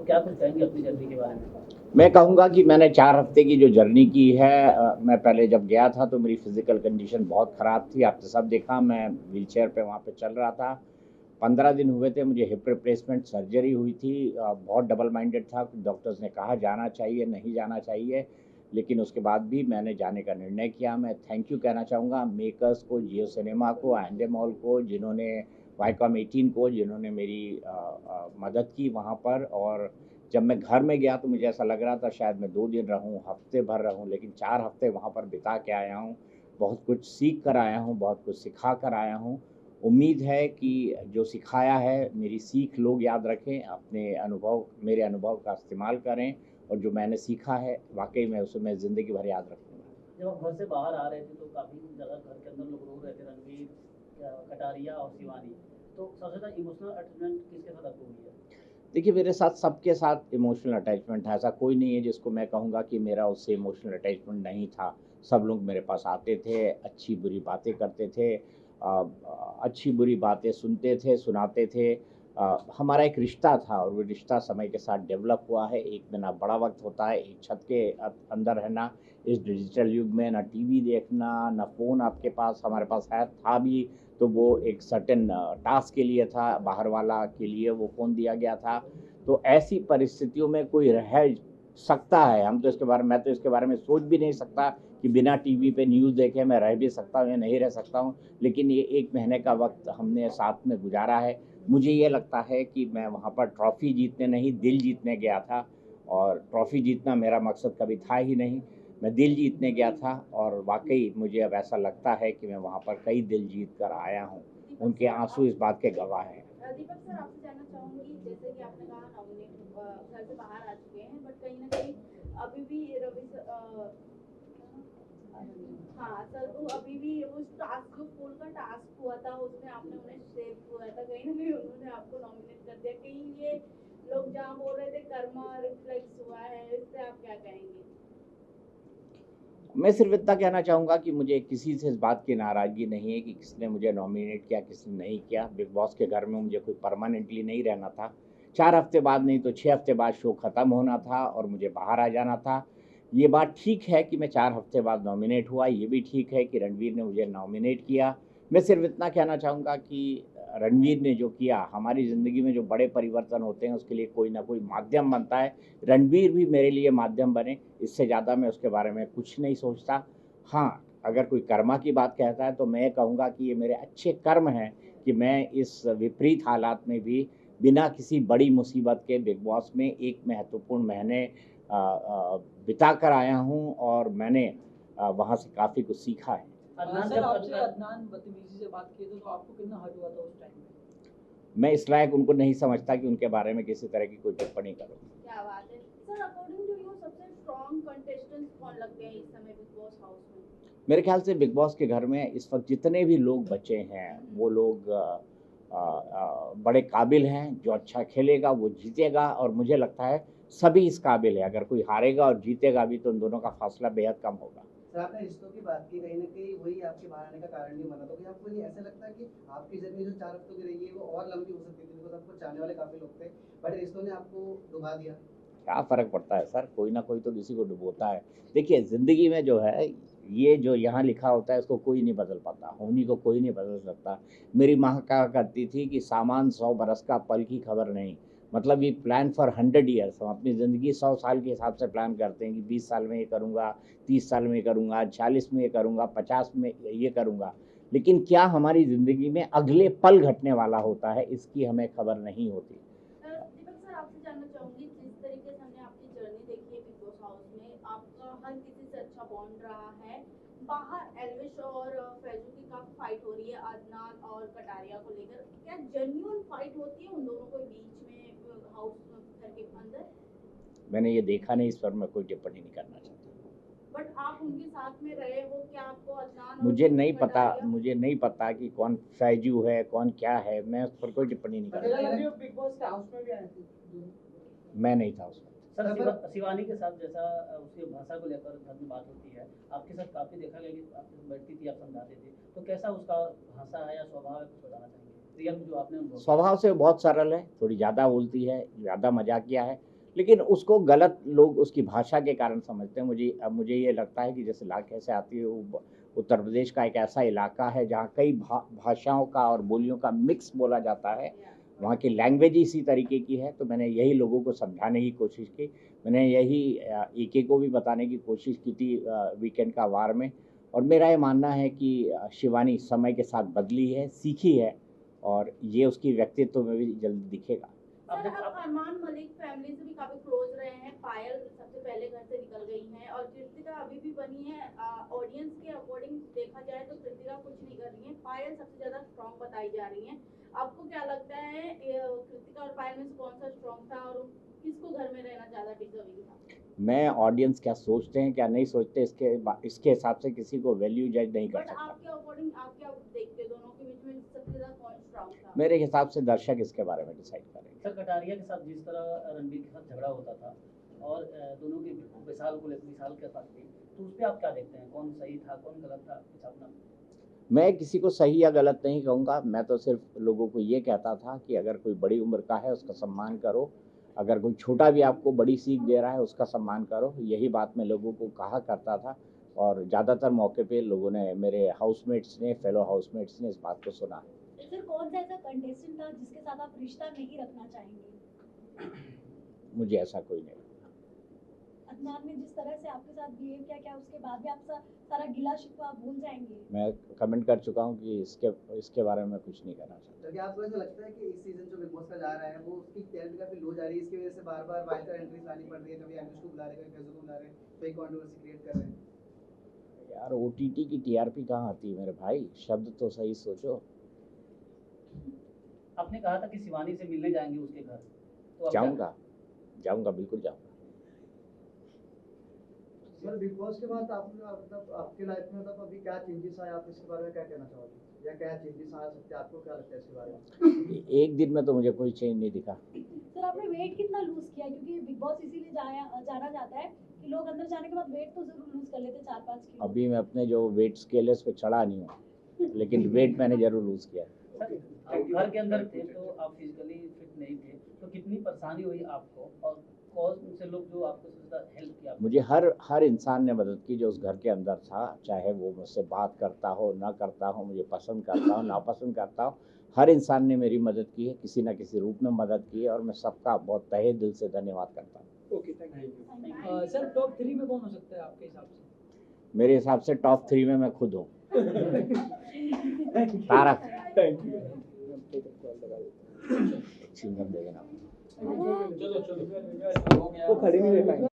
क्या कुछ कहेंगे अपनी जर्नी के बारे में? मैं कहूँगा कि मैंने 4 हफ्ते की जो जर्नी की है, मैं पहले जब गया था तो मेरी फिज़िकल कंडीशन बहुत ख़राब थी। आपने सब देखा, मैं व्हीलचेयर पे वहाँ पे चल रहा था। 15 दिन हुए थे, मुझे हिप रिप्लेसमेंट सर्जरी हुई थी। बहुत डबल माइंडेड था। डॉक्टर्स ने कहा जाना चाहिए, नहीं जाना चाहिए, लेकिन उसके बाद भी मैंने जाने का निर्णय किया। मैं थैंक यू कहना चाहूँगा मेकर्स को, जियो सिनेमा को, एंडे मॉल को, जिन्होंने वाईकॉम 18 को, जिन्होंने मेरी मदद की वहाँ पर। और जब मैं घर में गया तो मुझे ऐसा लग रहा था शायद मैं 2 दिन रहूँ, हफ्ते भर रहूँ, लेकिन 4 हफ्ते वहाँ पर बिता के आया हूँ। बहुत कुछ सीख कर आया हूँ, बहुत कुछ सिखा कर आया हूँ। उम्मीद है कि जो सिखाया है, मेरी सीख लोग याद रखें, अपने अनुभव, मेरे अनुभव का इस्तेमाल करें, और जो मैंने सीखा है वाक़ई में उसे मैं ज़िंदगी भर याद रखूँगा। जब आप घर से बाहर आ रहे थे तो काफ़ी ज़्यादा घर के अंदर लोग रो रहे थे, रणवीर, कटारिया और शिवानी। तो सबसे ज़्यादा इमोशनल अटैचमेंट किसके साथ आपको हुई है? देखिए, मेरे साथ सबके साथ इमोशनल अटैचमेंट है। ऐसा कोई नहीं है जिसको मैं कहूँगा कि मेरा उससे इमोशनल अटैचमेंट नहीं था। सब लोग मेरे पास आते थे, अच्छी-बुरी बातें करते थे, अच्छी-बुरी बातें सुनते थे, सुनाते थे। हमारा एक रिश्ता था और वो रिश्ता समय के साथ डेवलप हुआ है। एक में ना बड़ा वक़्त होता है, एक छत के अंदर रहना, इस डिजिटल युग में ना टीवी देखना, ना फ़ोन आपके पास, हमारे पास है, था भी तो वो एक सर्टेन टास्क के लिए था, बाहर वाला के लिए वो फ़ोन दिया गया था। तो ऐसी परिस्थितियों में कोई रह सकता है, हम तो इसके बारे में, मैं तो इसके बारे में सोच भी नहीं सकता कि बिना टीवी पे न्यूज़ देखे मैं रह भी सकता हूँ या नहीं रह सकता हूँ। लेकिन ये 1 महीने का वक़्त हमने साथ में गुज़ारा है। मुझे ये लगता है कि मैं वहाँ पर ट्रॉफ़ी जीतने नहीं, दिल जीतने गया था, और ट्रॉफ़ी जीतना मेरा मकसद कभी था ही नहीं। मैं दिल जीतने गया था, और वाक़ई मुझे अब ऐसा लगता है कि मैं वहाँ पर कई दिल जीत कर आया हूँ। उनके आँसू इस बात के गवाह हैं। दीपक सर, आपसे जानना चाहूंगी, जैसे कि आपने कहा नॉमिनेट घर से बाहर आ चुके हैं, बट कहीं ना कहीं अभी भी हाँ सर, तो अभी भी वो टास्क, जो स्कूल का टास्क हुआ था उसमें आपने उन्हें सेव हुआ था, कहीं ना कहीं उन्होंने आपको नॉमिनेट कर दिया। कहीं ये लोग जहाँ बोल रहे थे कर्मा रिफ्लेक्स हुआ है, इस पे आप क्या कहेंगे? मैं सिर्फ इतना कहना चाहूँगा कि मुझे किसी से इस बात की नाराज़गी नहीं है कि किसने मुझे नॉमिनेट किया, किसने नहीं किया। बिग बॉस के घर में मुझे कोई परमानेंटली नहीं रहना था। 4 हफ्ते बाद नहीं तो 6 हफ्ते बाद शो ख़त्म होना था और मुझे बाहर आ जाना था। ये बात ठीक है कि मैं 4 हफ्ते बाद नॉमिनेट हुआ, ये भी ठीक है कि रणवीर ने मुझे नॉमिनेट किया। मैं सिर्फ इतना कहना चाहूँगा कि रणवीर ने जो किया, हमारी ज़िंदगी में जो बड़े परिवर्तन होते हैं उसके लिए कोई ना कोई माध्यम बनता है। रणवीर भी मेरे लिए माध्यम बने, इससे ज़्यादा मैं उसके बारे में कुछ नहीं सोचता। हाँ, अगर कोई कर्मा की बात कहता है तो मैं कहूँगा कि ये मेरे अच्छे कर्म हैं कि मैं इस विपरीत हालात में भी बिना किसी बड़ी मुसीबत के बिग बॉस में एक महत्वपूर्ण महीने बिता कर आया हूँ, और मैंने वहाँ से काफ़ी कुछ सीखा है। सर, आपसे अदनान बदतमीजी से बात किए थे तो आपको कितना हर्ट हुआ था उस टाइम पे? मैं इस लायक उनको नहीं समझता कि उनके बारे में किसी तरह की कोई टिप्पणी करूँ। क्या बात है सर, अकॉर्डिंग टू यू सबसे स्ट्रॉन्ग कंटेस्टेंट्स कौन लगते हैं इस समय बिग बॉस हाउस में? मेरे ख्याल से बिग बॉस के घर में इस वक्त जितने भी लोग बचे हैं वो लोग बड़े काबिल हैं। जो अच्छा खेलेगा वो जीतेगा, और मुझे लगता है सभी इस काबिल है। अगर कोई हारेगा और जीतेगा भी तो उन दोनों का फासला बेहद कम होगा। सर, आपने रिश्तों की बात की, कहीं न कहीं वही आपके बाहर आने का कारण भी बना। तो क्या आपको नहीं ऐसा लगता कि आपकी जर्नी जो 4 हफ्तों की रही है वो और लंबी हो सकती थी? बिकॉज़ आपको चाहने वाले काफ़ी लोग थे, बट रिश्तों ने आपको डुबा दिया। क्या फ़र्क पड़ता है सर, कोई ना कोई तो किसी को डुबोता है। देखिए, ज़िंदगी में जो है, ये जो यहाँ लिखा होता है इसको कोई नहीं बदल पाता, होनी को कोई नहीं बदल सकता। मेरी माँ कहा करती थी कि सामान 100 बरस का, पल की खबर नहीं। मतलब ये प्लान फॉर 100 ईयर्स, हम अपनी ज़िंदगी 100 साल के हिसाब से प्लान करते हैं कि 20 साल में ये करूँगा, 30 साल में ये करूँगा, 40 में ये करूँगा, 50 में ये करूँगा। लेकिन क्या हमारी ज़िंदगी में अगले पल घटने वाला होता है, इसकी हमें खबर नहीं होती। दीपक सर, आपसे जानना चाहूंगी, जिस तरीके से हमने आपकी जर्नी देखी है बिग बॉस हाउस में, आपका हर किसी से अच्छा बॉन्ड रहा है। बाहर एल्विश और फैजू की काफी फाइट हो रही है अदनान और कटारिया को लेकर, क्या जेन्युइन फाइट होती है उन दोनों के बीच में हाउस घर के अंदर? मैंने ये देखा नहीं, इस पर मैं कोई टिप्पणी नहीं करना चाहता। बट आप उनके साथ में रहे हो, क्या आपको अदनान और मुझे नहीं पता, कटारिया? मुझे नहीं पता कि कौन फैजू है, कौन क्या है, मैं उस पर कोई टिप्पणी नहीं मुझे लग करूँगा। रहा है बिग बॉस के हाउस में भी आए थे। मैं नहीं था उसमें। सर, शिवानी के साथ जैसा उसकी भाषा को लेकर घर में बात होती है, आपके साथ काफ़ी देखा गया कि आपके साथ बैठती थी, आप समझाते थे, तो कैसा उसका भाषा है या स्वभाव है, कुछ बताना चाहेंगे? रियल में जो आपने अनुभव किया? स्वभाव से बहुत सरल है, थोड़ी ज़्यादा बोलती है, ज़्यादा मजाकिया है, लेकिन उसको गलत लोग उसकी भाषा के कारण समझते हैं। मुझे ये लगता है कि जिस इलाके से आती है वो उत्तर प्रदेश का एक ऐसा इलाका है जहाँ कई भाषाओं का और बोलियों का मिक्स बोला जाता है। वहाँ की लैंग्वेज इसी तरीके की है। तो मैंने यही लोगों को समझाने की कोशिश की। मैंने यही एके को भी बताने की कोशिश की थी वीकेंड का वार में। और मेरा ये मानना है कि शिवानी समय के साथ बदली है, सीखी है, और ये उसकी व्यक्तित्व में भी जल्दी दिखेगा। सर, आप अरमान मलिक फैमिली से भी काफी क्लोज रहे हैं। पायल सबसे पहले घर से निकल गई हैं और कृतिका अभी भी बनी है। ऑडियंस के अकॉर्डिंग देखा जाए तो कृतिका कुछ नहीं कर रही है, पायल सबसे ज्यादा स्ट्रॉन्ग बताई जा रही है। आपको क्या लगता है कृतिका और पायल में से कौन सा स्ट्रॉन्ग था और किसको घर में रहना ज्यादा डिजर्विंग था? मैं ऑडियंस क्या सोचते हैं क्या नहीं सोचते इसके हिसाब से किसी को वैल्यू जज नहीं कर बट सकता। आपके अकॉर्डिंग आप क्या देखते हैं दोनों के बीच में सबसे ज्यादा कौन स्ट्रॉन्ग था? मेरे हिसाब से दर्शक इसके बारे में डिसाइड करेंगे। सर, कटारिया के साथ जिस तरह रणबीर के साथ झगड़ा होता था और दोनों की विशाल के साथ थी, तो उस पर आप क्या देखते हैं? कौन सही था, कौन गलत था? कुछ अपना। मैं किसी को सही या गलत नहीं कहूँगा। मैं तो सिर्फ लोगों को ये कहता था कि अगर कोई बड़ी उम्र का है उसका सम्मान करो, अगर कोई छोटा भी आपको बड़ी सीख दे रहा है उसका सम्मान करो। यही बात मैं लोगों को कहा करता था और ज़्यादातर मौके पे लोगों ने, मेरे हाउसमेट्स ने, फेलो हाउसमेट्स ने इस बात को सुना। सर, कौन सा ऐसा कंटेस्टेंट था जिसके साथ आप रिश्ता नहीं रखना चाहेंगे? मुझे ऐसा कोई नहीं। अदनान ने जिस तरह से आपके साथ बिहेव किया, क्या उसके बाद भी आप सारा गिला शिकवा आप भूल जाएंगे? मैं कमेंट कर चुका हूँ कि इसके बारे में कुछ नहीं कहना चाहता। तो क्या आपको ऐसा लगता है कि इस सीजन जो बिग बॉस का जा रहा है वो उसकी टैलेंट काफी लो जा रही है, इसकी वजह से बार बार वाइल्ड कार्ड एंट्रीज लानी पड़ रही है? कभी अनुष्का को बुला रहे हैं, कभी फैजू को बुला रहे हैं, तो एक कंट्रोवर्सी क्रिएट कर रहे हैं। यार OTT की TRP कहाँ आती है मेरे भाई, शब्द तो सही सोचो। आपने कहा था कि शिवानी से मिलने जाएंगे उसके घर, तो जाऊंगा बिल्कुल जाऊंगा। सर, बिग बॉस के बाद आपने मतलब आपके लाइफ में मतलब अभी क्या चेंजेस आए, आप इसके बारे में क्या कहना चाहोगे, या क्या चेंजेस आ सकते हैं, आपको क्या लगता है इसके बारे में? एक दिन में तो मुझे कोई चेंज नहीं दिखा। सर, आपने वेट कितना लूज किया? क्योंकि बिग बॉस इसीलिए जाना जाता है कि लोग अंदर जाने के बाद वेट तो जरूर लूज कर लेते हैं, 4-5 किलो। अभी मैं अपने जो वेट स्केल है उस पर चढ़ा नहीं हूँ, लेकिन वेट मैंने जरूर लूज किया। सर, आप घर के अंदर थे तो आप फिजिकली फिट नहीं थे, तो कितनी परेशानी हुई आपको और कौन से लोग जो आपको सबसे ज़्यादा हेल्प किया? मुझे हर इंसान ने मदद की जो उस घर के अंदर था, चाहे वो मुझसे बात करता हो ना करता हो, मुझे पसंद करता हो नापसंद करता हो, हर इंसान ने मेरी मदद की है, किसी ना किसी रूप में मदद की है, और मैं सबका बहुत तहे दिल से धन्यवाद करता हूँ। Okay, thank you. Sir, top 3 में कौन हो सकता है आपके हिसाब से? मेरे हिसाब से टॉप 3 में मैं खुद हूँ। तारक। Thank you. चिंगम दे देना। चलो, वो खड़े नहीं रह पाएंगे।